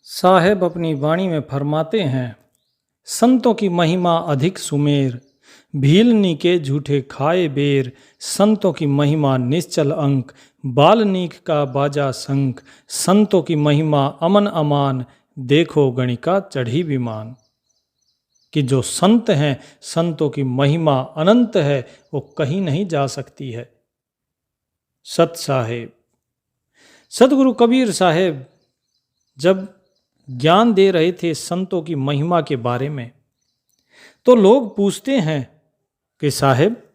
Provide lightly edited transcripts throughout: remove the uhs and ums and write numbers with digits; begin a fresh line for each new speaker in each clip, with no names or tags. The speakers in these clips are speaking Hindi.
साहेब अपनी वाणी में फरमाते हैं, संतों की महिमा अधिक सुमेर, भीलनी के झूठे खाए बेर। संतों की महिमा निश्चल अंक, बाल्मीकि का बाजा शंख। संतों की महिमा अमन अमान, देखो गणिका चढ़ी विमान। कि जो संत हैं, संतों की महिमा अनंत है, वो कहीं नहीं जा सकती है। सत साहेब, सतगुरु कबीर साहेब जब ज्ञान दे रहे थे संतों की महिमा के बारे में, तो लोग पूछते हैं कि साहेब,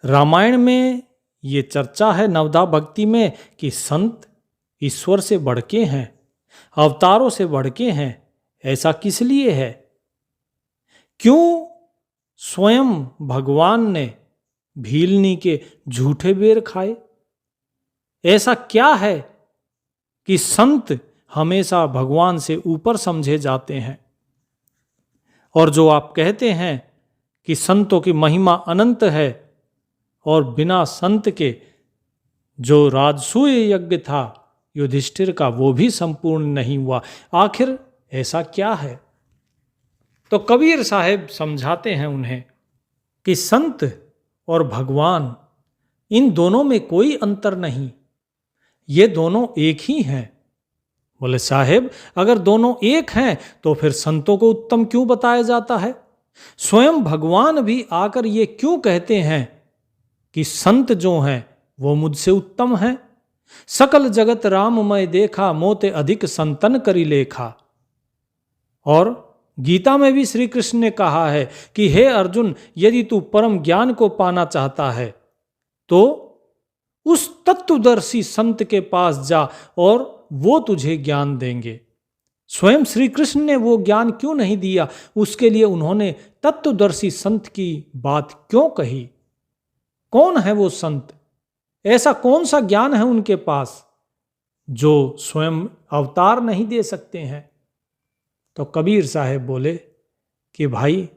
रामायण में ये चर्चा है नवदा भक्ति में कि संत ईश्वर से बढ़ के हैं, अवतारों से बढ़ के हैं। ऐसा किस लिए है? क्यों स्वयं भगवान ने भीलनी के झूठे बेर खाए? ऐसा क्या है कि संत हमेशा भगवान से ऊपर समझे जाते हैं? और जो आप कहते हैं कि संतों की महिमा अनंत है और बिना संत के जो राजसूय यज्ञ था युधिष्ठिर का, वो भी संपूर्ण नहीं हुआ, आखिर ऐसा क्या है? तो कबीर साहेब समझाते हैं उन्हें कि संत और भगवान, इन दोनों में कोई अंतर नहीं, ये दोनों एक ही हैं। बोले साहेब, अगर दोनों एक हैं तो फिर संतों को उत्तम क्यों बताया जाता है? स्वयं भगवान भी आकर ये क्यों कहते हैं कि संत जो हैं वो मुझसे उत्तम हैं? सकल जगत राममय देखा, मोते अधिक संतन करी लेखा। और गीता में भी श्री कृष्ण ने कहा है कि हे अर्जुन, यदि तू परम ज्ञान को पाना चाहता है तो उस तत्वदर्शी संत के पास जा और वो तुझे ज्ञान देंगे। स्वयं श्री कृष्ण ने वो ज्ञान क्यों नहीं दिया? उसके लिए उन्होंने तत्वदर्शी संत की बात क्यों कही? कौन है वो संत? ऐसा कौन सा ज्ञान है उनके पास जो स्वयं अवतार नहीं दे सकते हैं? तो कबीर साहेब बोले कि भाई,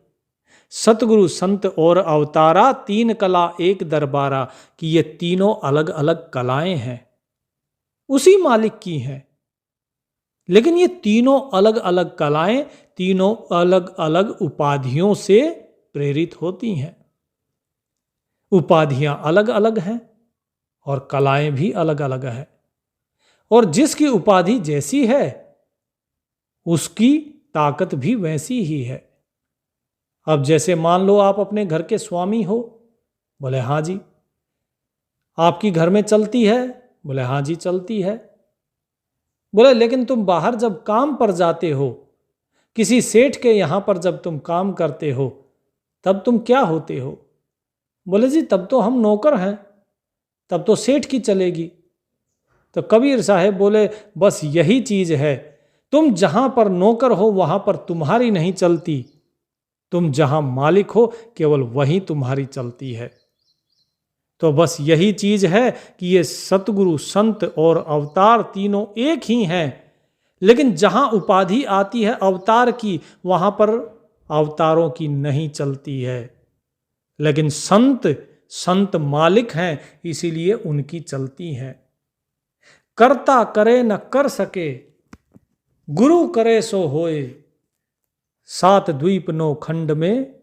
सतगुरु संत और अवतारा, तीन कला एक दरबारा। कि ये तीनों अलग अलग कलाएं हैं, उसी मालिक की हैं, लेकिन ये तीनों अलग अलग कलाएं तीनों अलग अलग उपाधियों से प्रेरित होती हैं। उपाधियां अलग अलग हैं और कलाएं भी अलग अलग हैं, और जिसकी उपाधि जैसी है उसकी ताकत भी वैसी ही है। अब जैसे मान लो आप अपने घर के स्वामी हो। बोले हाँ जी। आपकी घर में चलती है? बोले हाँ जी चलती है। बोले लेकिन तुम बाहर जब काम पर जाते हो, किसी सेठ के यहां पर जब तुम काम करते हो, तब तुम क्या होते हो? बोले जी तब तो हम नौकर हैं, तब तो सेठ की चलेगी। तो कबीर साहब बोले बस यही चीज है, तुम जहां पर नौकर हो वहां पर तुम्हारी नहीं चलती, तुम जहां मालिक हो केवल वही तुम्हारी चलती है। तो बस यही चीज है कि ये सतगुरु संत और अवतार तीनों एक ही हैं, लेकिन जहां उपाधि आती है अवतार की, वहां पर अवतारों की नहीं चलती है। लेकिन संत मालिक हैं, इसीलिए उनकी चलती हैं। करता करे न कर सके, गुरु करे सो होए। सात द्वीप नो खंड में,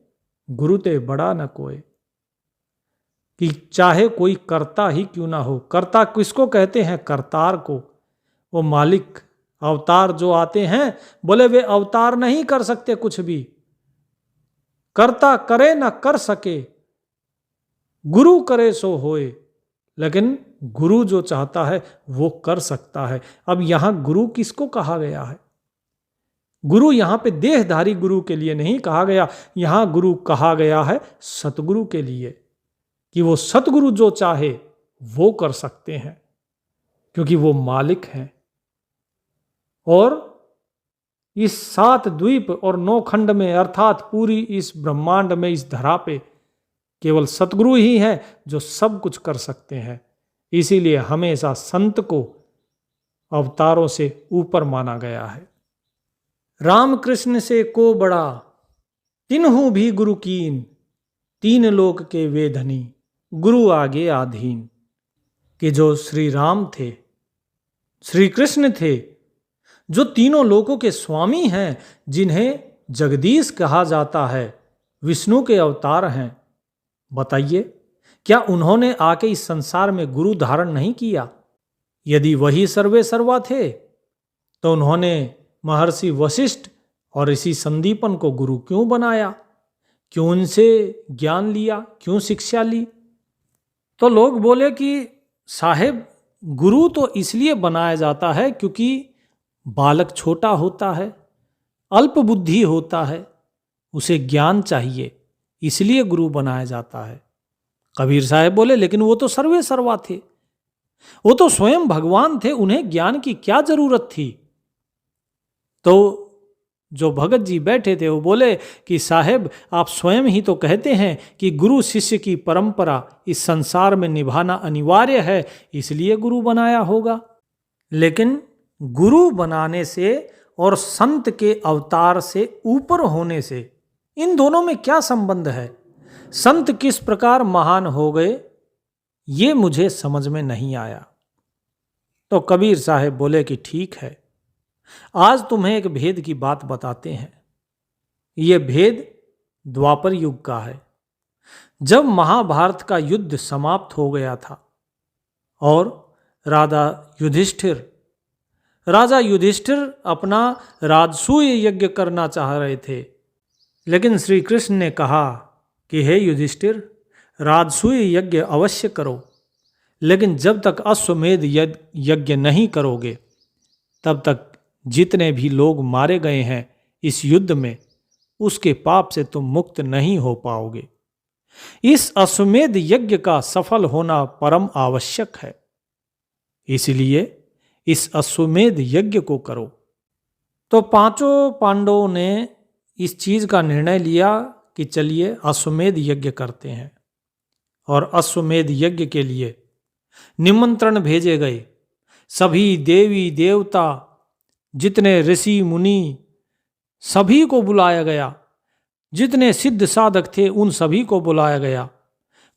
गुरु ते बड़ा न कोय। कि चाहे कोई करता ही क्यों ना हो। करता किसको कहते हैं? करतार को। वो मालिक अवतार जो आते हैं, बोले वे अवतार नहीं कर सकते कुछ भी। करता करे ना कर सके, गुरु करे सो होए। लेकिन गुरु जो चाहता है वो कर सकता है। अब यहां गुरु किसको कहा गया है? गुरु यहां पे देहधारी गुरु के लिए नहीं कहा गया, यहां गुरु कहा गया है सतगुरु के लिए, कि वो सतगुरु जो चाहे वो कर सकते हैं, क्योंकि वो मालिक हैं। और इस सात द्वीप और नौ खंड में, अर्थात पूरी इस ब्रह्मांड में, इस धरा पे केवल सतगुरु ही हैं जो सब कुछ कर सकते हैं। इसीलिए हमेशा संत को अवतारों से ऊपर माना गया है। रामकृष्ण से को बड़ा, तिन्हु भी गुरु कीन। तीन लोक के वे धनी, गुरु आगे आधीन। कि जो श्री राम थे, श्री कृष्ण थे, जो तीनों लोकों के स्वामी हैं, जिन्हें जगदीश कहा जाता है, विष्णु के अवतार हैं, बताइए क्या उन्होंने आके इस संसार में गुरु धारण नहीं किया? यदि वही सर्वे सर्वा थे तो उन्होंने महर्षि वशिष्ठ और ऋषि संदीपन को गुरु क्यों बनाया? क्यों उनसे ज्ञान लिया? क्यों शिक्षा ली? तो लोग बोले कि साहेब, गुरु तो इसलिए बनाया जाता है क्योंकि बालक छोटा होता है, अल्प बुद्धि होता है, उसे ज्ञान चाहिए, इसलिए गुरु बनाया जाता है। कबीर साहब बोले लेकिन वो तो सर्वे सर्वा थे, वो तो स्वयं भगवान थे, उन्हें ज्ञान की क्या जरूरत थी? तो जो भगत जी बैठे थे वो बोले कि साहेब, आप स्वयं ही तो कहते हैं कि गुरु शिष्य की परंपरा इस संसार में निभाना अनिवार्य है, इसलिए गुरु बनाया होगा। लेकिन गुरु बनाने से और संत के अवतार से ऊपर होने से, इन दोनों में क्या संबंध है? संत किस प्रकार महान हो गए, ये मुझे समझ में नहीं आया। तो कबीर साहब बोले कि ठीक है, आज तुम्हें एक भेद की बात बताते हैं। ये भेद द्वापर युग का है, जब महाभारत का युद्ध समाप्त हो गया था और राजा युधिष्ठिर अपना राजसूय यज्ञ करना चाह रहे थे। लेकिन श्री कृष्ण ने कहा कि हे युधिष्ठिर, राजसूय यज्ञ अवश्य करो, लेकिन जब तक अश्वमेध यज्ञ नहीं करोगे तब तक जितने भी लोग मारे गए हैं इस युद्ध में, उसके पाप से तुम मुक्त नहीं हो पाओगे। इस अश्वमेध यज्ञ का सफल होना परम आवश्यक है, इसलिए इस अश्वमेध यज्ञ को करो। तो पांचों पांडवों ने इस चीज का निर्णय लिया कि चलिए अश्वमेध यज्ञ करते हैं। और अश्वमेध यज्ञ के लिए निमंत्रण भेजे गए। सभी देवी देवता, जितने ऋषि मुनि, सभी को बुलाया गया। जितने सिद्ध साधक थे उन सभी को बुलाया गया,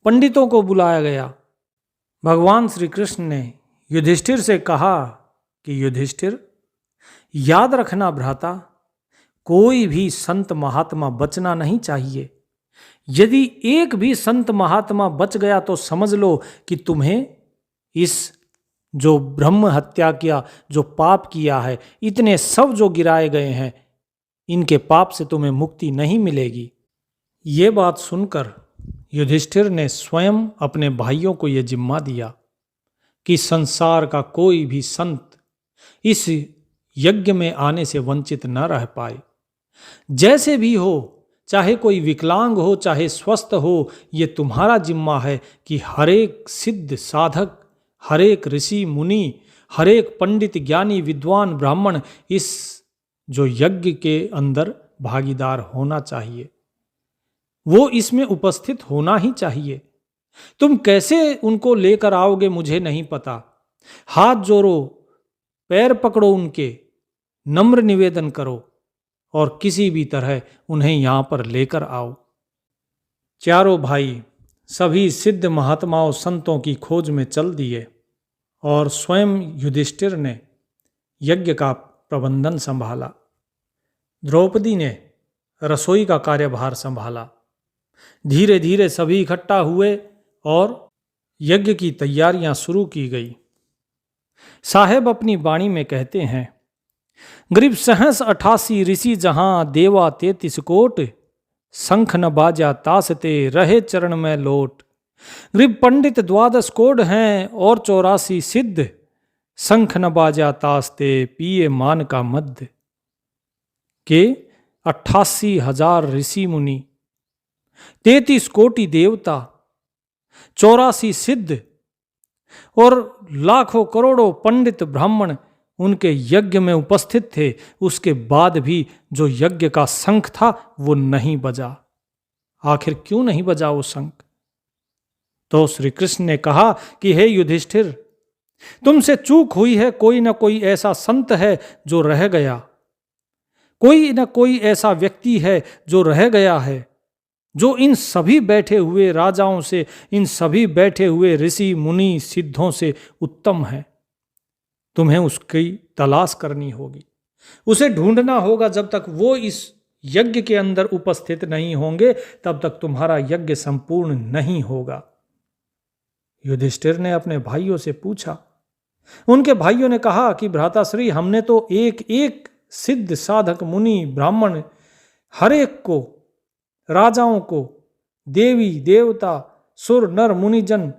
पंडितों को बुलाया गया। भगवान श्री कृष्ण ने युधिष्ठिर से कहा कि युधिष्ठिर, याद रखना भ्राता, कोई भी संत महात्मा बचना नहीं चाहिए। यदि एक भी संत महात्मा बच गया तो समझ लो कि तुम्हें इस जो ब्रह्म हत्या किया, जो पाप किया है, इतने सब जो गिराए गए हैं, इनके पाप से तुम्हें मुक्ति नहीं मिलेगी। ये बात सुनकर युधिष्ठिर ने स्वयं अपने भाइयों को यह जिम्मा दिया कि संसार का कोई भी संत इस यज्ञ में आने से वंचित न रह पाए। जैसे भी हो, चाहे कोई विकलांग हो, चाहे स्वस्थ हो, ये तुम्हारा जिम्मा है कि हर एक सिद्ध साधक, हर एक ऋषि मुनि, हर एक पंडित, ज्ञानी, विद्वान, ब्राह्मण इस जो यज्ञ के अंदर भागीदार होना चाहिए, वो इसमें उपस्थित होना ही चाहिए। तुम कैसे उनको लेकर आओगे मुझे नहीं पता। हाथ जोड़ो, पैर पकड़ो उनके, नम्र निवेदन करो और किसी भी तरह उन्हें यहां पर लेकर आओ। चारों भाई सभी सिद्ध महात्माओं संतों की खोज में चल दिए और स्वयं युधिष्ठिर ने यज्ञ का प्रबंधन संभाला। द्रौपदी ने रसोई का कार्यभार संभाला। धीरे धीरे सभी इकट्ठा हुए और यज्ञ की तैयारियां शुरू की गई। साहेब अपनी वाणी में कहते हैं, ग्रीब सहस 88 ऋषि जहां, देवा 33 कोट, शंख न बाजा तासते, रहे चरण में लोट। ग्रीब पंडित 12 कोड हैं और 84 सिद्ध, शंख न बाजा तासते, पिए मान का मध्य। के 88,000 ऋषि मुनि, 33 कोटि देवता, 84 सिद्ध और लाखों करोड़ों पंडित ब्राह्मण उनके यज्ञ में उपस्थित थे। उसके बाद भी जो यज्ञ का शंख था वो नहीं बजा। आखिर क्यों नहीं बजा वो शंख? तो श्री कृष्ण ने कहा कि हे युधिष्ठिर, तुमसे चूक हुई है। कोई ना कोई ऐसा संत है जो रह गया, कोई ना कोई ऐसा व्यक्ति है जो रह गया है, जो इन सभी बैठे हुए राजाओं से, इन सभी बैठे हुए ऋषि मुनि सिद्धों से उत्तम है। तुम्हें उसकी तलाश करनी होगी। उसे ढूंढना होगा। जब तक वो इस यज्ञ के अंदर उपस्थित नहीं होंगे तब तक तुम्हारा यज्ञ संपूर्ण नहीं होगा। युधिष्ठिर ने अपने भाइयों से पूछा। उनके भाइयों ने कहा कि भ्राताश्री, हमने तो एक एक सिद्ध साधक मुनि ब्राह्मण हर एक को, राजाओं को, देवी देवता, सुर नर मुनिजन,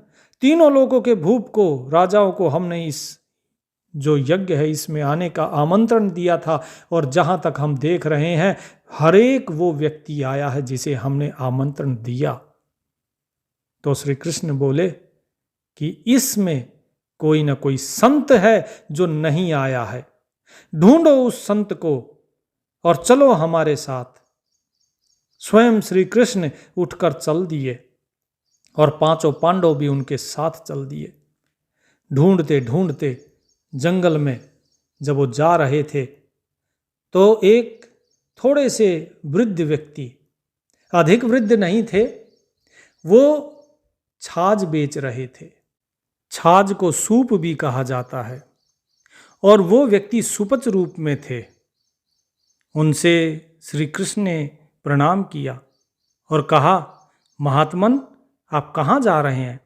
तीनों लोगों के भूप को, राजाओं को हमने इस जो यज्ञ है इसमें आने का आमंत्रण दिया था। और जहां तक हम देख रहे हैं हर एक वो व्यक्ति आया है जिसे हमने आमंत्रण दिया। तो श्री कृष्ण बोले कि इसमें कोई ना कोई संत है जो नहीं आया है। ढूंढो उस संत को और चलो हमारे साथ। स्वयं श्री कृष्ण उठकर चल दिए और पांचों पांडव भी उनके साथ चल दिए। ढूंढते ढूंढते जंगल में जब वो जा रहे थे तो एक थोड़े से वृद्ध व्यक्ति, अधिक वृद्ध नहीं थे, वो छाछ बेच रहे थे। छाछ को सूप भी कहा जाता है। और वो व्यक्ति सुपच रूप में थे। उनसे श्री कृष्ण ने प्रणाम किया और कहा, महात्मन आप कहाँ जा रहे हैं?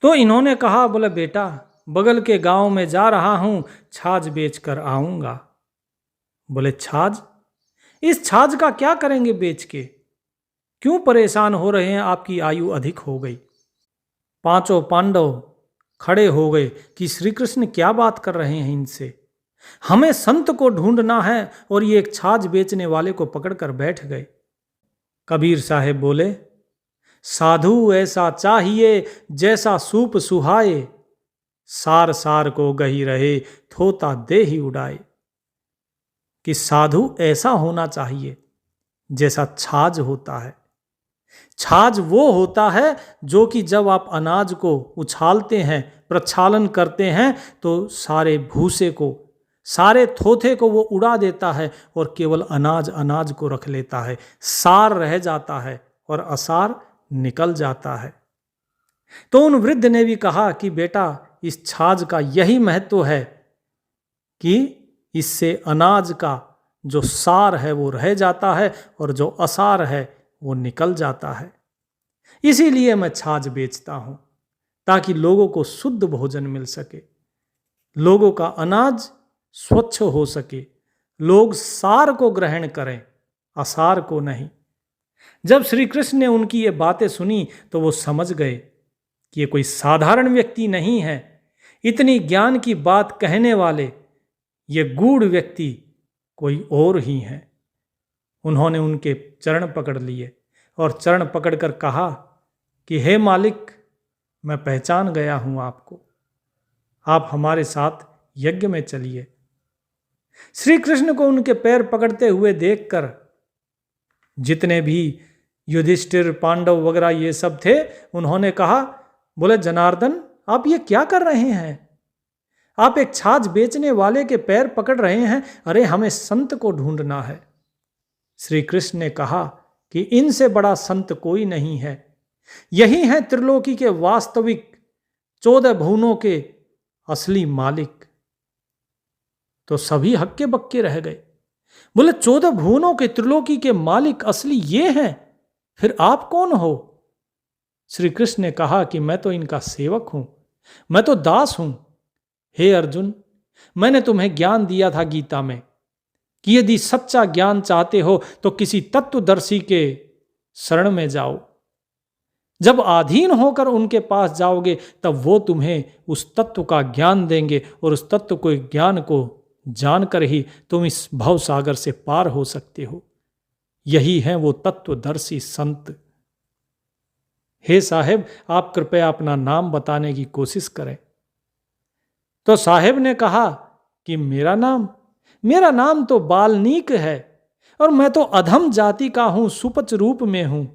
तो इन्होंने कहा, बोले बेटा बगल के गांव में जा रहा हूं, छाछ बेच कर आऊंगा। बोले छाछ? इस छाछ का क्या करेंगे बेच के? क्यों परेशान हो रहे हैं? आपकी आयु अधिक हो गई। पांचों पांडव खड़े हो गए कि श्री कृष्ण क्या बात कर रहे हैं इनसे। हमें संत को ढूंढना है और ये एक छाछ बेचने वाले को पकड़कर बैठ गए। कबीर साहेब बोले, साधु ऐसा चाहिए जैसा सूप सुहाए, सार सार को गही रहे थोता दे ही उड़ाए। कि साधु ऐसा होना चाहिए जैसा छाछ होता है। छाछ वो होता है जो कि जब आप अनाज को उछालते हैं, प्रक्षालन करते हैं, तो सारे भूसे को, सारे थोथे को वो उड़ा देता है और केवल अनाज अनाज को रख लेता है। सार रह जाता है और असार निकल जाता है। तो उन वृद्ध ने भी कहा कि बेटा इस छाछ का यही महत्व है कि इससे अनाज का जो सार है वो रह जाता है और जो असार है वो निकल जाता है। इसीलिए मैं छाछ बेचता हूं ताकि लोगों को शुद्ध भोजन मिल सके, लोगों का अनाज स्वच्छ हो सके, लोग सार को ग्रहण करें, असार को नहीं। जब श्री कृष्ण ने उनकी ये बातें सुनी तो वो समझ गए कि ये कोई साधारण व्यक्ति नहीं है। इतनी ज्ञान की बात कहने वाले ये गूढ़ व्यक्ति कोई और ही हैं। उन्होंने उनके चरण पकड़ लिए और चरण पकड़कर कहा कि हे मालिक, मैं पहचान गया हूं आपको, आप हमारे साथ यज्ञ में चलिए। श्री कृष्ण को उनके पैर पकड़ते हुए देखकर जितने भी युधिष्ठिर, पांडव वगैरह ये सब थे, उन्होंने कहा, बोले जनार्दन आप ये क्या कर रहे हैं? आप एक छाछ बेचने वाले के पैर पकड़ रहे हैं। अरे हमें संत को ढूंढना है। श्री कृष्ण ने कहा कि इनसे बड़ा संत कोई नहीं है। यही है त्रिलोकी के वास्तविक 14 भुवनों के असली मालिक। तो सभी हक्के बक्के रह गए। बोले 14 भुवनों के त्रिलोकी के मालिक असली ये हैं, फिर आप कौन हो? श्री कृष्ण ने कहा कि मैं तो इनका सेवक हूं, मैं तो दास हूं। हे अर्जुन, मैंने तुम्हें ज्ञान दिया था गीता में कि यदि सच्चा ज्ञान चाहते हो तो किसी तत्वदर्शी के शरण में जाओ। जब अधीन होकर उनके पास जाओगे तब वो तुम्हें उस तत्व का ज्ञान देंगे और उस तत्व को, ज्ञान को जानकर ही तुम इस भव सागर से पार हो सकते हो। यही है वो तत्वदर्शी संत। हे साहेब, आप कृपया अपना नाम बताने की कोशिश करें। तो साहेब ने कहा कि मेरा नाम तो बाल्मीक है और मैं तो अधम जाति का हूं, सुपच रूप में हूं।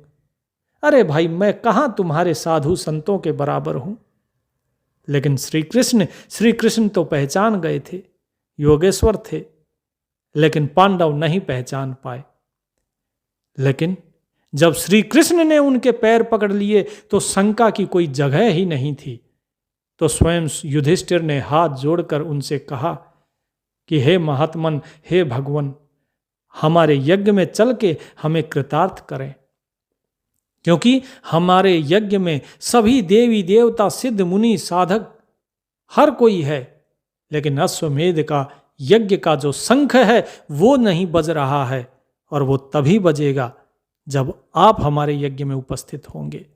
अरे भाई, मैं कहां तुम्हारे साधु संतों के बराबर हूं। लेकिन श्री कृष्ण तो पहचान गए थे, योगेश्वर थे, लेकिन पांडव नहीं पहचान पाए। लेकिन जब श्री कृष्ण ने उनके पैर पकड़ लिए तो शंका की कोई जगह ही नहीं थी। तो स्वयं युधिष्ठिर ने हाथ जोड़कर उनसे कहा कि हे महात्मन, हे भगवान, हमारे यज्ञ में चल के हमें कृतार्थ करें, क्योंकि हमारे यज्ञ में सभी देवी देवता, सिद्ध मुनि, साधक हर कोई है, लेकिन अश्वमेध का यज्ञ का जो शंख है वो नहीं बज रहा है, और वो तभी बजेगा जब आप हमारे यज्ञ में उपस्थित होंगे।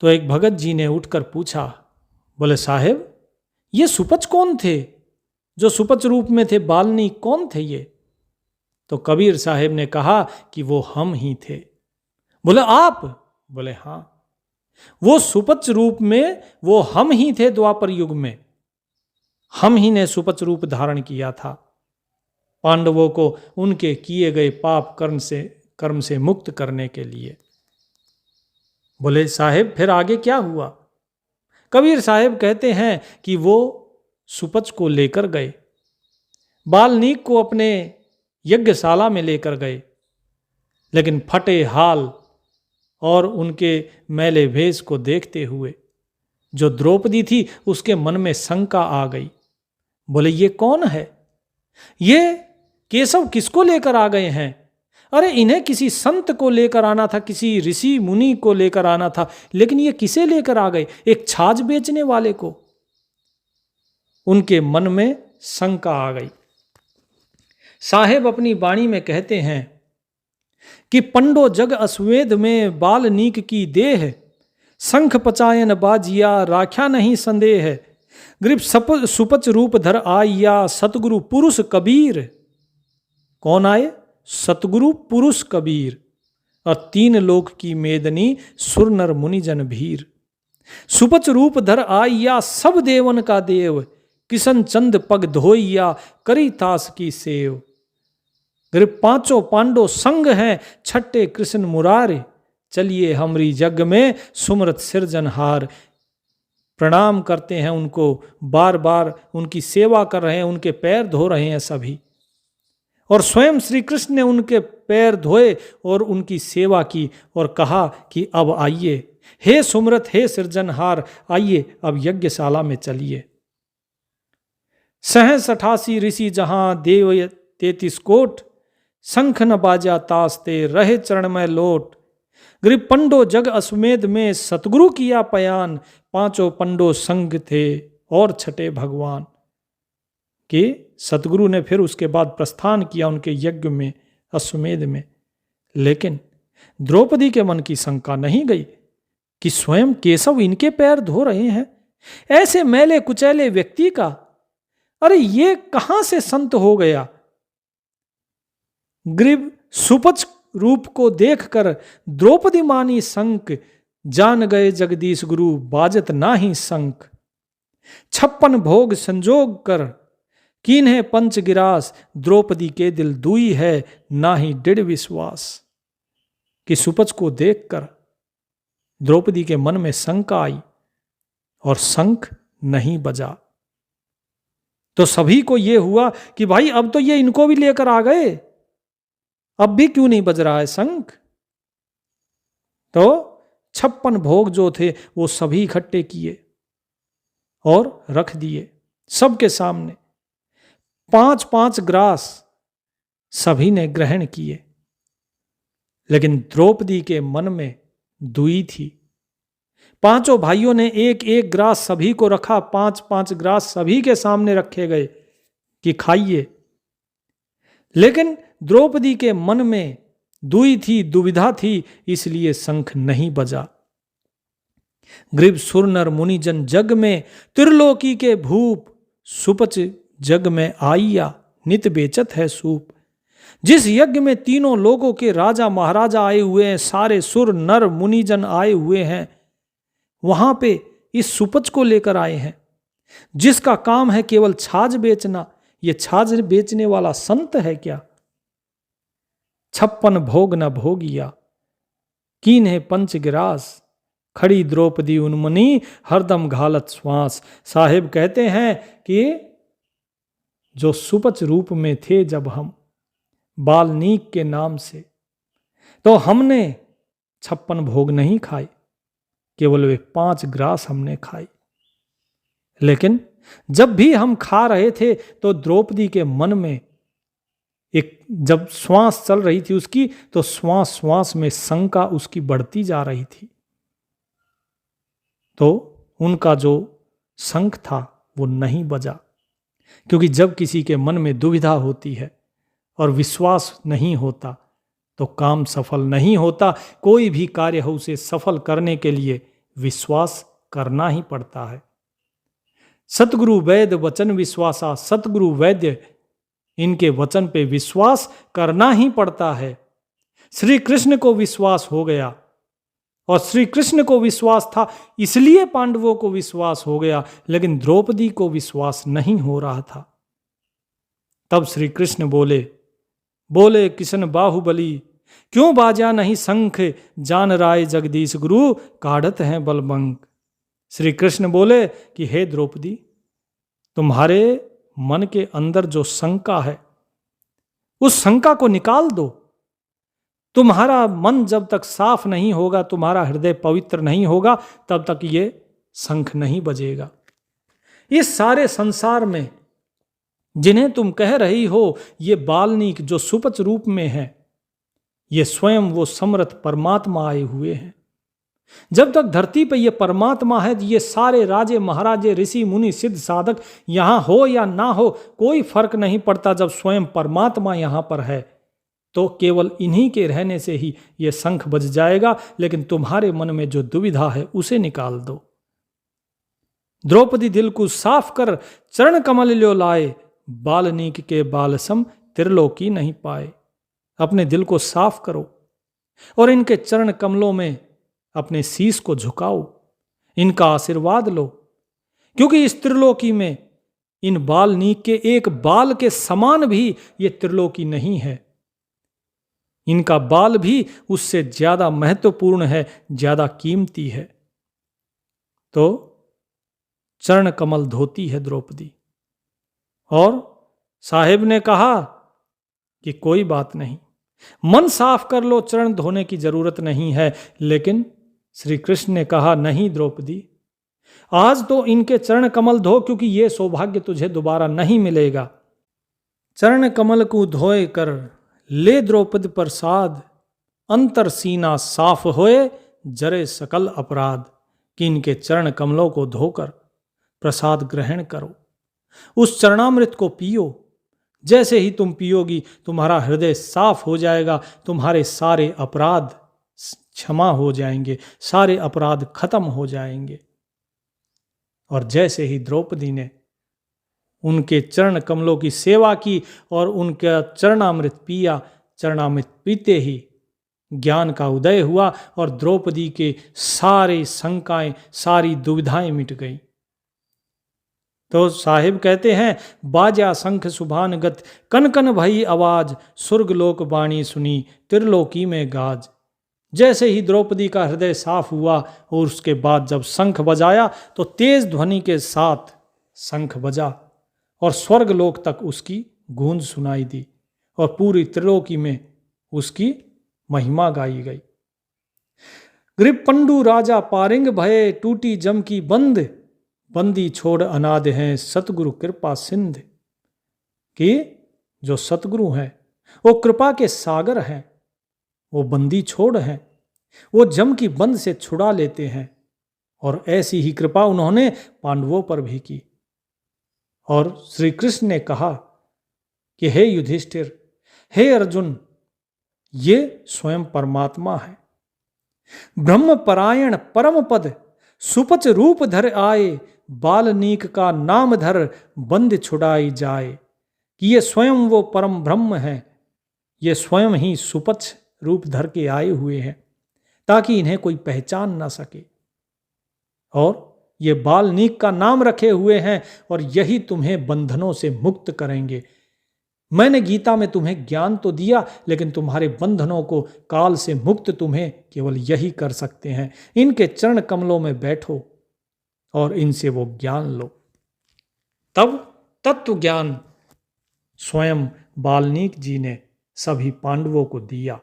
तो एक भगत जी ने उठकर पूछा, बोले साहेब, ये सुपच कौन थे जो सुपच रूप में थे? बालनी कौन थे ये? तो कबीर साहेब ने कहा कि वो हम ही थे। बोले आप? बोले हाँ, वो सुपच रूप में वो हम ही थे। द्वापर युग में हम ही ने सुपच रूप धारण किया था, पांडवों को उनके किए गए पाप कर्म से मुक्त करने के लिए। बोले साहेब, फिर आगे क्या हुआ? कबीर साहेब कहते हैं कि वो सुपच को लेकर गए, बाल्मीकि को अपने यज्ञशाला में लेकर गए, लेकिन फटे हाल और उनके मैले भेष को देखते हुए जो द्रौपदी थी उसके मन में शंका आ गई। बोले ये कौन है? ये केशव किसको लेकर आ गए हैं? अरे इन्हें किसी संत को लेकर आना था, किसी ऋषि मुनि को लेकर आना था, लेकिन ये किसे लेकर आ गए? एक छाछ बेचने वाले को। उनके मन में शंका आ गई। साहेब अपनी वाणी में कहते हैं कि पंडो जग अश्वेध में बाल्मीकि की देह, शंख पचायन बाजिया राख्या नहीं संदेह, ग्रीप सुपच रूप धर आइया सतगुरु पुरुष कबीर। कौन आए? सतगुरु पुरुष कबीर। और 3 लोक की मेदनी सुर नर मुनिजन भीर। सुपच रूप धर आइया सब देवन का देव, किशन चंद पग धोइया करी तास की सेव। ग्रीप 5 पांडव संग हैं छठे कृष्ण मुरारे, चलिए हमरी जग में सुमरत सिरजनहार। प्रणाम करते हैं उनको, बार बार उनकी सेवा कर रहे हैं, उनके पैर धो रहे हैं सभी। और स्वयं श्री कृष्ण ने उनके पैर धोए और उनकी सेवा की और कहा कि अब आइए, हे सुमरत, हे सृजनहार, आइए अब यज्ञशाला में चलिए। 88 ऋषि जहां देव 33 कोट, शंख न बाजा तासते रहे चरण में लोट। ग्रीप पंडो जग अश्वमेध में सतगुरु किया पयान, 5 पंडो संग थे और छठे भगवान। कि सतगुरु ने फिर उसके बाद प्रस्थान किया उनके यज्ञ में, अश्वमेध में। लेकिन द्रौपदी के मन की शंका नहीं गई कि स्वयं केशव इनके पैर धो रहे हैं, ऐसे मैले कुचैले व्यक्ति का, अरे ये कहां से संत हो गया? ग्रीव सुपच रूप को देखकर द्रौपदी मानी शंक, जान गए जगदीश गुरु बाजत नाही शंख। 56 भोग संजोग कर कीन्हे पंच गिरास, द्रौपदी के दिल दुई है नाही दृढ़ विश्वास। कि सुपच को देखकर द्रौपदी के मन में शंका आई और शंख नहीं बजा। तो सभी को यह हुआ कि भाई अब तो ये इनको भी लेकर आ गए, अब भी क्यों नहीं बज रहा है शंख? तो 56 भोग जो थे वो सभी इकट्ठे किए और रख दिए सबके सामने। 5-5 ग्रास सभी ने ग्रहण किए, लेकिन द्रौपदी के मन में दुई थी। 5 भाइयों ने 1-1 ग्रास सभी को रखा, 5-5 ग्रास सभी के सामने रखे गए कि खाइए। लेकिन द्रौपदी के मन में दुई थी, दुविधा थी, इसलिए शंख नहीं बजा। ग्रीव सुर नर मुनिजन जग में त्रिलोकी के भूप, सुपच जग में आइया नित बेचत है सूप। जिस यज्ञ में 3 लोगों के राजा महाराजा आए हुए हैं, सारे सुर नर मुनिजन आए हुए हैं, वहां पे इस सुपच को लेकर आए हैं जिसका काम है केवल छाछ बेचना। ये छाछ बेचने वाला संत है क्या? 56 भोग न भोगिया कीन्हे पंच गिरास, खड़ी द्रौपदी उन्मुनी हरदम घालत श्वास। साहेब कहते हैं कि जो सुपच रूप में थे जब हम बाल्मीकि के नाम से, तो हमने 56 भोग नहीं खाए, केवल वे 5 ग्रास हमने खाए। लेकिन जब भी हम खा रहे थे तो द्रौपदी के मन में एक, जब श्वास चल रही थी उसकी, तो श्वास श्वास में शंका उसकी बढ़ती जा रही थी। तो उनका जो शंख था वो नहीं बजा, क्योंकि जब किसी के मन में दुविधा होती है और विश्वास नहीं होता तो काम सफल नहीं होता। कोई भी कार्य हो उसे सफल करने के लिए विश्वास करना ही पड़ता है। सतगुरु वैद्य वचन विश्वासा, सतगुरु वैद्य इनके वचन पे विश्वास करना ही पड़ता है। श्री कृष्ण को विश्वास हो गया, और श्री कृष्ण को विश्वास था इसलिए पांडवों को विश्वास हो गया, लेकिन द्रौपदी को विश्वास नहीं हो रहा था। तब श्री कृष्ण बोले, बोले किशन बाहुबली, क्यों बाजा नहीं शंख, जान राय जगदीश गुरु, काढ़त हैं बलबंक। श्री कृष्ण बोले कि हे द्रौपदी, तुम्हारे मन के अंदर जो शंका है उस शंका को निकाल दो। तुम्हारा मन जब तक साफ नहीं होगा, तुम्हारा हृदय पवित्र नहीं होगा, तब तक ये शंख नहीं बजेगा। इस सारे संसार में जिन्हें तुम कह रही हो ये बाल्मीकि जो सुपच रूप में है, ये स्वयं वो समर्थ परमात्मा आए हुए हैं। जब तक धरती पर ये परमात्मा है, ये सारे राजे महाराजे ऋषि मुनि सिद्ध साधक यहां हो या ना हो कोई फर्क नहीं पड़ता। जब स्वयं परमात्मा यहां पर है तो केवल इन्हीं के रहने से ही ये शंख बज जाएगा। लेकिन तुम्हारे मन में जो दुविधा है उसे निकाल दो। द्रौपदी दिल को साफ कर चरण कमल ल्यो लाए, बाल्मीकि के बालसम त्रिलोकी नहीं पाए। अपने दिल को साफ करो और इनके चरण कमलों में अपने शीश को झुकाओ, इनका आशीर्वाद लो, क्योंकि इस त्रिलोकी में इन बाल्मीकि के एक बाल के समान भी ये त्रिलोकी नहीं है। इनका बाल भी उससे ज्यादा महत्वपूर्ण है, ज्यादा कीमती है। तो चरण कमल धोती है द्रौपदी, और साहिब ने कहा कि कोई बात नहीं, मन साफ कर लो, चरण धोने की जरूरत नहीं है। लेकिन श्री कृष्ण ने कहा, नहीं द्रौपदी, आज तो इनके चरण कमल धो, क्योंकि ये सौभाग्य तुझे दोबारा नहीं मिलेगा। चरण कमल को धोए कर ले द्रौपदी प्रसाद, अंतर सीना साफ होए जरे सकल अपराध। कि इनके चरण कमलों को धोकर प्रसाद ग्रहण करो, उस चरणामृत को पियो। जैसे ही तुम पियोगी तुम्हारा हृदय साफ हो जाएगा, तुम्हारे सारे अपराध क्षमा हो जाएंगे, सारे अपराध खत्म हो जाएंगे। और जैसे ही द्रौपदी ने उनके चरण कमलों की सेवा की और उनका चरणामृत पिया, चरणामृत पीते ही ज्ञान का उदय हुआ और द्रौपदी के सारे शंकाएं, सारी दुविधाएं मिट गई। तो साहिब कहते हैं, बाजा शंख सुभान गत, कन कन भई आवाज, सुर्गलोक वाणी सुनी, त्रिलोकी में गाज। जैसे ही द्रौपदी का हृदय साफ हुआ और उसके बाद जब शंख बजाया तो तेज ध्वनि के साथ शंख बजा और स्वर्गलोक तक उसकी गूंज सुनाई दी और पूरी त्रिलोकी में उसकी महिमा गाई गई। ग्रीपंडु राजा पारिंग भये, टूटी जम की बंद, बंदी छोड़ अनाद हैं सतगुरु कृपा सिंध। कि जो सतगुरु हैं वो कृपा के सागर हैं, वो बंदी छोड़ हैं, वो जम की बंद से छुड़ा लेते हैं। और ऐसी ही कृपा उन्होंने पांडवों पर भी की। और श्री कृष्ण ने कहा कि हे युधिष्ठिर, हे अर्जुन, ये स्वयं परमात्मा है। ब्रह्म परायण परम पद, सुपच रूप धर आए, बाल्मीकि का नाम धर बंद छुड़ाई जाए। कि ये स्वयं वो परम ब्रह्म है, ये स्वयं ही सुपच रूप धर के आए हुए हैं ताकि इन्हें कोई पहचान ना सके। और ये बाल्मीकि का नाम रखे हुए हैं और यही तुम्हें बंधनों से मुक्त करेंगे। मैंने गीता में तुम्हें ज्ञान तो दिया, लेकिन तुम्हारे बंधनों को, काल से मुक्त तुम्हें केवल यही कर सकते हैं। इनके चरण कमलों में बैठो और इनसे वो ज्ञान लो। तब तत्व ज्ञान स्वयं बाल्मीकि जी ने सभी पांडवों को दिया।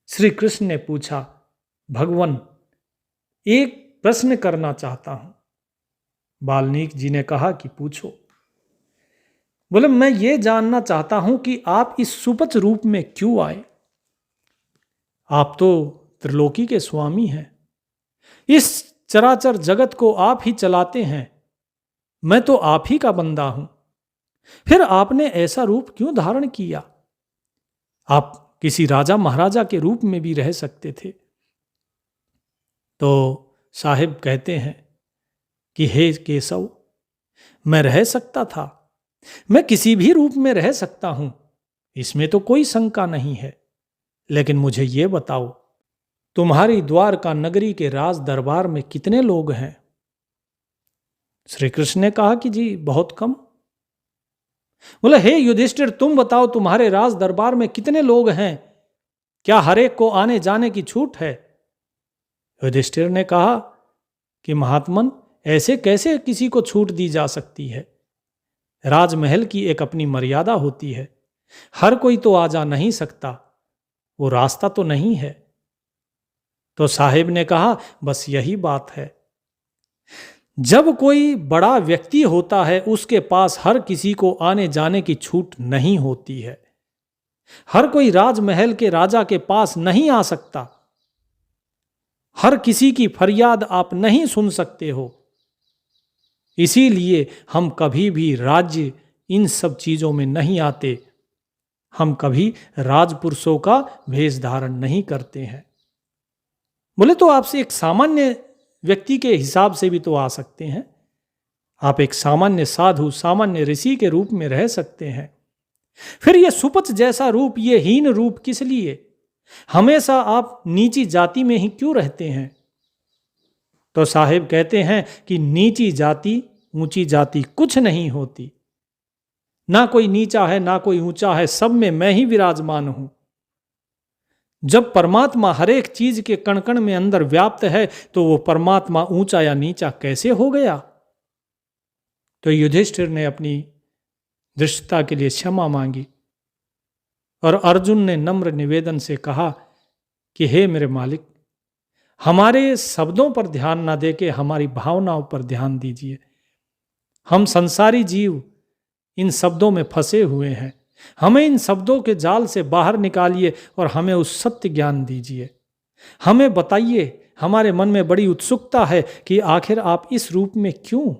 श्री कृष्ण ने पूछा, भगवान एक प्रश्न करना चाहता हूं। वाल्मीकि जी ने कहा कि पूछो। बोले, मैं ये जानना चाहता हूं कि आप इस सुपच रूप में क्यों आए। आप तो त्रिलोकी के स्वामी हैं, इस चराचर जगत को आप ही चलाते हैं, मैं तो आप ही का बंदा हूं, फिर आपने ऐसा रूप क्यों धारण किया। आप किसी राजा महाराजा के रूप में भी रह सकते थे। तो साहिब कहते हैं कि हे केशव, मैं रह सकता था, मैं किसी भी रूप में रह सकता हूं, इसमें तो कोई शंका नहीं है। लेकिन मुझे ये बताओ, तुम्हारी द्वारका नगरी के राज दरबार में कितने लोग हैं। श्री कृष्ण ने कहा कि जी बहुत कम। बोले, हे युधिष्ठिर, तुम बताओ तुम्हारे राज दरबार में कितने लोग हैं, क्या हर एक को आने जाने की छूट है। युधिष्ठिर ने कहा कि महात्मन, ऐसे कैसे किसी को छूट दी जा सकती है। राजमहल की एक अपनी मर्यादा होती है, हर कोई तो आ जा नहीं सकता, वो रास्ता तो नहीं है। तो साहिब ने कहा, बस यही बात है, जब कोई बड़ा व्यक्ति होता है उसके पास हर किसी को आने जाने की छूट नहीं होती है। हर कोई राजमहल के राजा के पास नहीं आ सकता, हर किसी की फरियाद आप नहीं सुन सकते हो। इसीलिए हम कभी भी राज्य इन सब चीजों में नहीं आते, हम कभी राजपुरुषों का भेष धारण नहीं करते हैं। बोले, तो आपसे एक सामान्य व्यक्ति के हिसाब से भी तो आ सकते हैं, आप एक सामान्य साधु, सामान्य ऋषि के रूप में रह सकते हैं, फिर यह सुपच जैसा रूप, ये हीन रूप किस लिए। हमेशा आप नीची जाति में ही क्यों रहते हैं। तो साहिब कहते हैं कि नीची जाति ऊंची जाति कुछ नहीं होती, ना कोई नीचा है ना कोई ऊंचा है, सब में मैं ही विराजमान हूं। जब परमात्मा हर एक चीज के कण कण में अंदर व्याप्त है, तो वो परमात्मा ऊंचा या नीचा कैसे हो गया। तो युधिष्ठिर ने अपनी दृष्टता के लिए क्षमा मांगी और अर्जुन ने नम्र निवेदन से कहा कि हे मेरे मालिक, हमारे शब्दों पर ध्यान ना देके हमारी भावनाओं पर ध्यान दीजिए। हम संसारी जीव इन शब्दों में फंसे हुए हैं, हमें इन शब्दों के जाल से बाहर निकालिए और हमें उस सत्य ज्ञान दीजिए। हमें बताइए, हमारे मन में बड़ी उत्सुकता है कि आखिर आप इस रूप में क्यों,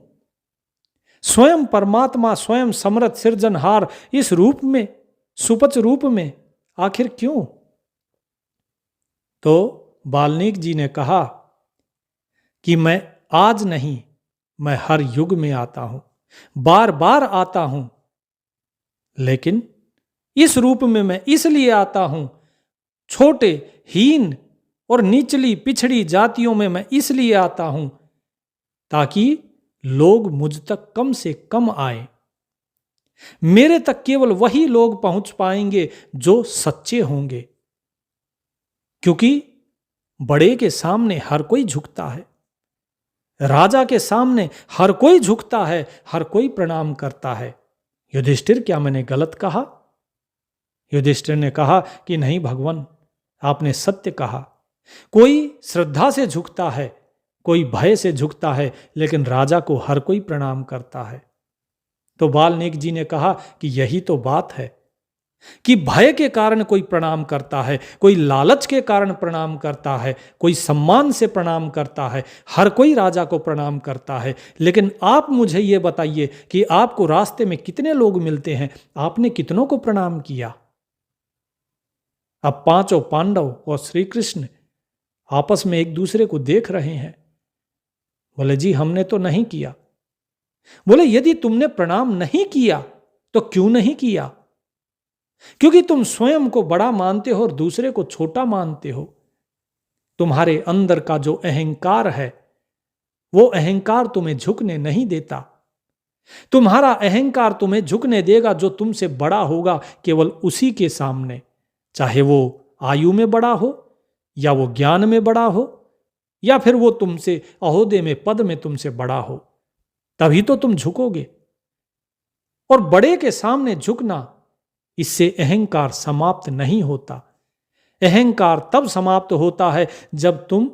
स्वयं परमात्मा, स्वयं समर्थ सृजनहार इस रूप में, सुपच रूप में आखिर क्यों। तो वाल्मीकि जी ने कहा कि मैं आज नहीं, मैं हर युग में आता हूं, बार बार आता हूं, लेकिन इस रूप में मैं इसलिए आता हूं, छोटे, हीन और निचली पिछड़ी जातियों में मैं इसलिए आता हूं ताकि लोग मुझ तक कम से कम आए। मेरे तक केवल वही लोग पहुंच पाएंगे जो सच्चे होंगे, क्योंकि बड़े के सामने हर कोई झुकता है, राजा के सामने हर कोई झुकता है, हर कोई प्रणाम करता है। युधिष्ठिर, क्या मैंने गलत कहा। युधिष्ठिर ने कहा कि नहीं भगवान, आपने सत्य कहा। कोई श्रद्धा से झुकता है, कोई भय से झुकता है, लेकिन राजा को हर कोई प्रणाम करता है। तो वाल्मीकि जी ने कहा कि यही तो बात है कि भय के कारण कोई प्रणाम करता है, कोई लालच के कारण प्रणाम करता है, कोई सम्मान से प्रणाम करता है, हर कोई राजा को प्रणाम करता है। लेकिन आप मुझे ये बताइए कि आपको रास्ते में कितने लोग मिलते हैं, आपने कितनों को प्रणाम किया। अब पांचों पांडव और श्री कृष्ण आपस में एक दूसरे को देख रहे हैं। बोले, जी हमने तो नहीं किया। बोले, यदि तुमने प्रणाम नहीं किया तो क्यों नहीं किया। क्योंकि तुम स्वयं को बड़ा मानते हो और दूसरे को छोटा मानते हो। तुम्हारे अंदर का जो अहंकार है, वो अहंकार तुम्हें झुकने नहीं देता। तुम्हारा अहंकार तुम्हें झुकने देगा जो तुमसे बड़ा होगा, केवल उसी के सामने, चाहे वो आयु में बड़ा हो या वो ज्ञान में बड़ा हो या फिर वो तुमसे अहोदे में, पद में तुमसे बड़ा हो, तभी तो तुम झुकोगे। और बड़े के सामने झुकना, इससे अहंकार समाप्त नहीं होता। अहंकार तब समाप्त होता है जब तुम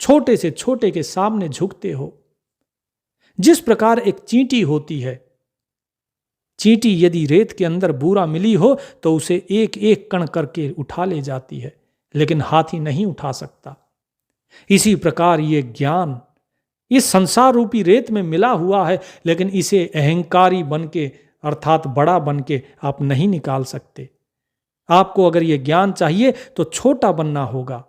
छोटे से छोटे के सामने झुकते हो, जिस प्रकार एक चींटी होती है, चींटी यदि रेत के अंदर बूरा मिली हो तो उसे एक एक कण करके उठा ले जाती है, लेकिन हाथी नहीं उठा सकता। इसी प्रकार ये ज्ञान इस संसार रूपी रेत में मिला हुआ है, लेकिन इसे अहंकारी बन के अर्थात बड़ा बन के आप नहीं निकाल सकते। आपको अगर ये ज्ञान चाहिए तो छोटा बनना होगा,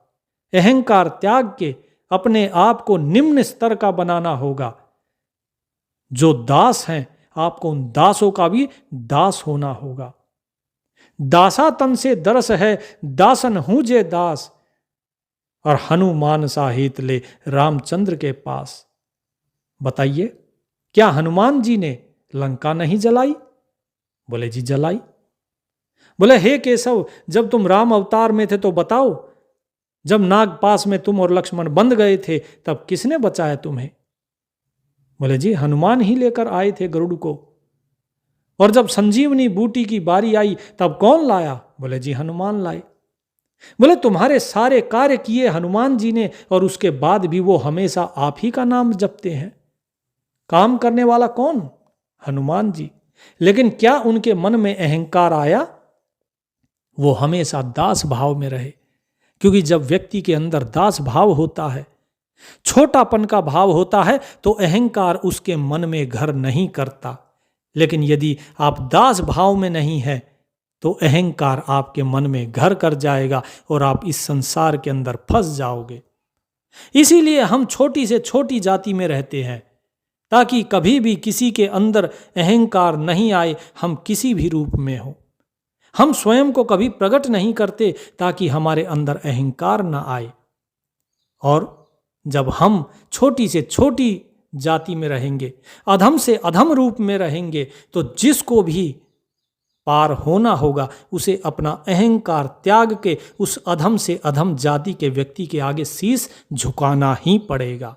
अहंकार त्याग के अपने आप को निम्न स्तर का बनाना होगा। जो दास हैं आपको उन दासों का भी दास होना होगा। दासा तन से दरस है, दासन हूं जे दास, और हनुमान साहित ले रामचंद्र के पास। बताइए, क्या हनुमान जी ने लंका नहीं जलाई? बोले जी जलाई। बोले हे केशव, जब तुम राम अवतार में थे तो बताओ, जब नागपास में तुम और लक्ष्मण बंध गए थे तब किसने बचाया तुम्हें? बोले जी हनुमान ही लेकर आए थे गरुड़ को। और जब संजीवनी बूटी की बारी आई तब कौन लाया? बोले जी हनुमान लाए। बोले तुम्हारे सारे कार्य किए हनुमान जी ने, और उसके बाद भी वो हमेशा आप ही का नाम जपते हैं। काम करने वाला कौन? हनुमान जी। लेकिन क्या उनके मन में अहंकार आया? वो हमेशा दास भाव में रहे, क्योंकि जब व्यक्ति के अंदर दास भाव होता है, छोटापन का भाव होता है, तो अहंकार उसके मन में घर नहीं करता। लेकिन यदि आप दास भाव में नहीं है तो अहंकार आपके मन में घर कर जाएगा और आप इस संसार के अंदर फंस जाओगे। इसीलिए हम छोटी से छोटी जाति में रहते हैं, ताकि कभी भी किसी के अंदर अहंकार नहीं आए, हम किसी भी रूप में हो। हम स्वयं को कभी प्रकट नहीं करते ताकि हमारे अंदर अहंकार ना आए। और जब हम छोटी से छोटी जाति में रहेंगे, अधम से अधम रूप में रहेंगे, तो जिसको भी पार होना होगा उसे अपना अहंकार त्याग के उस अधम से अधम जाति के व्यक्ति के आगे शीश झुकाना ही पड़ेगा।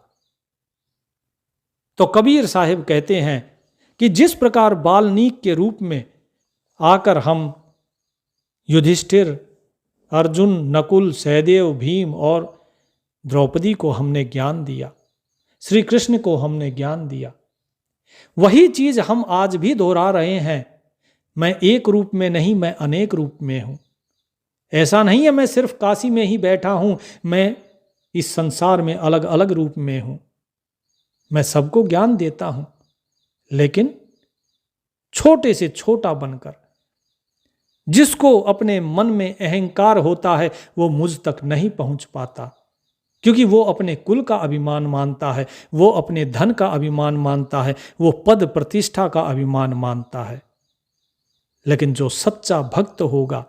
तो कबीर साहिब कहते हैं कि जिस प्रकार बाल्मीकि के रूप में आकर हम युधिष्ठिर, अर्जुन, नकुल, सहदेव, भीम और द्रौपदी को हमने ज्ञान दिया, श्री कृष्ण को हमने ज्ञान दिया, वही चीज हम आज भी दोहरा रहे हैं। मैं एक रूप में नहीं, मैं अनेक रूप में हूं। ऐसा नहीं है मैं सिर्फ काशी में ही बैठा हूं, मैं इस संसार में अलग अलग रूप में हूं। मैं सबको ज्ञान देता हूं, लेकिन छोटे से छोटा बनकर। जिसको अपने मन में अहंकार होता है वो मुझ तक नहीं पहुंच पाता, क्योंकि वो अपने कुल का अभिमान मानता है, वो अपने धन का अभिमान मानता है, वो पद प्रतिष्ठा का अभिमान मानता है। लेकिन जो सच्चा भक्त होगा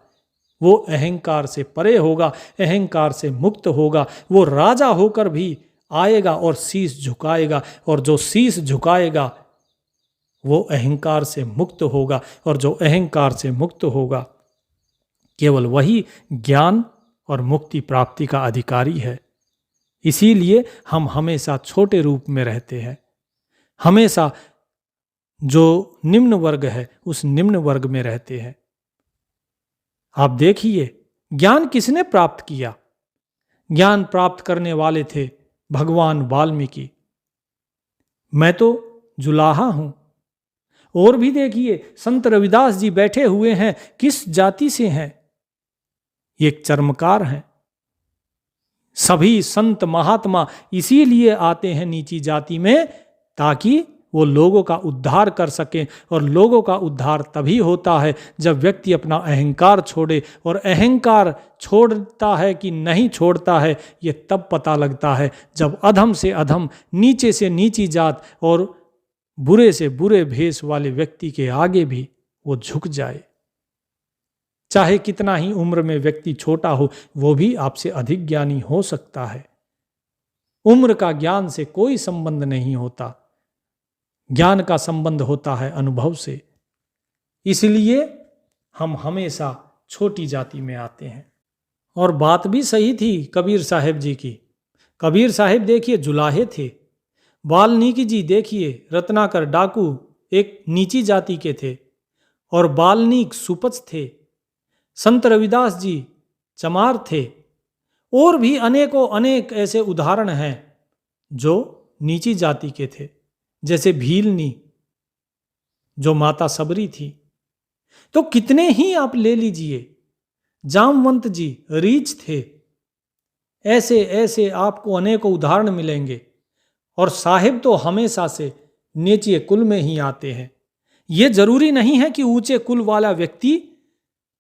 वो अहंकार से परे होगा, अहंकार से मुक्त होगा। वो राजा होकर भी आएगा और शीश झुकाएगा, और जो शीश झुकाएगा वो अहंकार से मुक्त होगा, और जो अहंकार से मुक्त होगा केवल वही ज्ञान और मुक्ति प्राप्ति का अधिकारी है। इसीलिए हम हमेशा छोटे रूप में रहते हैं, हमेशा जो निम्न वर्ग है उस निम्न वर्ग में रहते हैं। आप देखिए, ज्ञान किसने प्राप्त किया? ज्ञान प्राप्त करने वाले थे भगवान वाल्मीकि। मैं तो जुलाहा हूं। और भी देखिए, संत रविदास जी बैठे हुए हैं, किस जाति से हैं? एक चर्मकार हैं। सभी संत महात्मा इसीलिए आते हैं नीची जाति में, ताकि वो लोगों का उद्धार कर सकें। और लोगों का उद्धार तभी होता है जब व्यक्ति अपना अहंकार छोड़े। और अहंकार छोड़ता है कि नहीं छोड़ता है ये तब पता लगता है जब अधम से अधम, नीचे से नीची जात और बुरे से बुरे भेष वाले व्यक्ति के आगे भी वो झुक जाए। चाहे कितना ही उम्र में व्यक्ति छोटा हो, वो भी आपसे अधिक ज्ञानी हो सकता है। उम्र का ज्ञान से कोई संबंध नहीं होता, ज्ञान का संबंध होता है अनुभव से। इसलिए हम हमेशा छोटी जाति में आते हैं। और बात भी सही थी कबीर साहिब जी की। कबीर साहिब देखिए जुलाहे थे, वाल्मीकि जी देखिए रत्नाकर डाकू एक नीची जाति के थे, और वाल्मीकि सुपच थे। संत रविदास जी चमार थे। और भी अनेकों अनेक ऐसे उदाहरण हैं जो नीची जाति के थे, जैसे भीलनी जो माता सबरी थी। तो कितने ही आप ले लीजिए, जामवंत जी रीछ थे, ऐसे ऐसे आपको अनेकों उदाहरण मिलेंगे। और साहिब तो हमेशा से नीचे कुल में ही आते हैं। यह जरूरी नहीं है कि ऊंचे कुल वाला व्यक्ति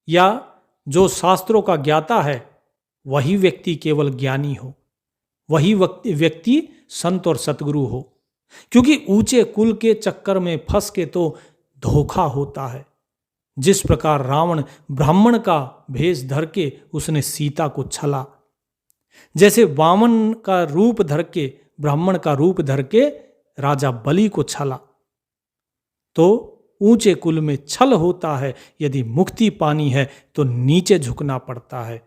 या जो शास्त्रों का ज्ञाता है वही व्यक्ति केवल ज्ञानी हो, वही व्यक्ति संत और सतगुरु हो। क्योंकि ऊंचे कुल के चक्कर में फंस के तो धोखा होता है। जिस प्रकार रावण ब्राह्मण का भेष धर के उसने सीता को छला, जैसे वामन का रूप धर के, ब्राह्मण का रूप धर के राजा बलि को छला। तो ऊंचे कुल में छल होता है। यदि मुक्ति पानी है तो नीचे झुकना पड़ता है।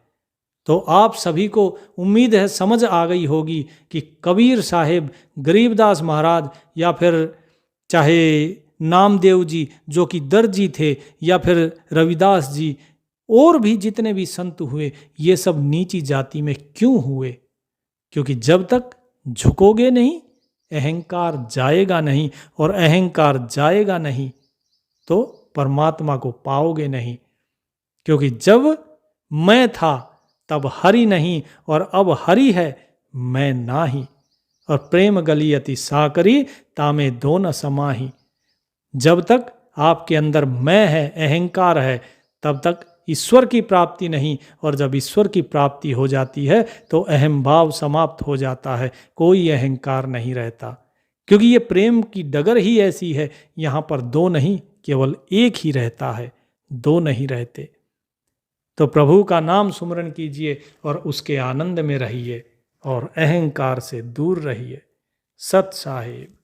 तो आप सभी को उम्मीद है समझ आ गई होगी कि कबीर साहिब, गरीबदास महाराज या फिर चाहे नामदेव जी जो कि दर्जी थे, या फिर रविदास जी, और भी जितने भी संत हुए, ये सब नीची जाति में क्यों हुए? क्योंकि जब तक झुकोगे नहीं अहंकार जाएगा नहीं, और अहंकार जाएगा नहीं तो परमात्मा को पाओगे नहीं। क्योंकि जब मैं था तब हरि नहीं, और अब हरि है मैं नाही। और प्रेम गली अति साकरी तामे दो न समाही। जब तक आपके अंदर मैं है, अहंकार है, तब तक ईश्वर की प्राप्ति नहीं। और जब ईश्वर की प्राप्ति हो जाती है तो अहम भाव समाप्त हो जाता है, कोई अहंकार नहीं रहता। क्योंकि ये प्रेम की डगर ही ऐसी है, यहाँ पर दो नहीं केवल एक ही रहता है, दो नहीं रहते। तो प्रभु का नाम सुमरन कीजिए और उसके आनंद में रहिए और अहंकार से दूर रहिए। सत साहिब।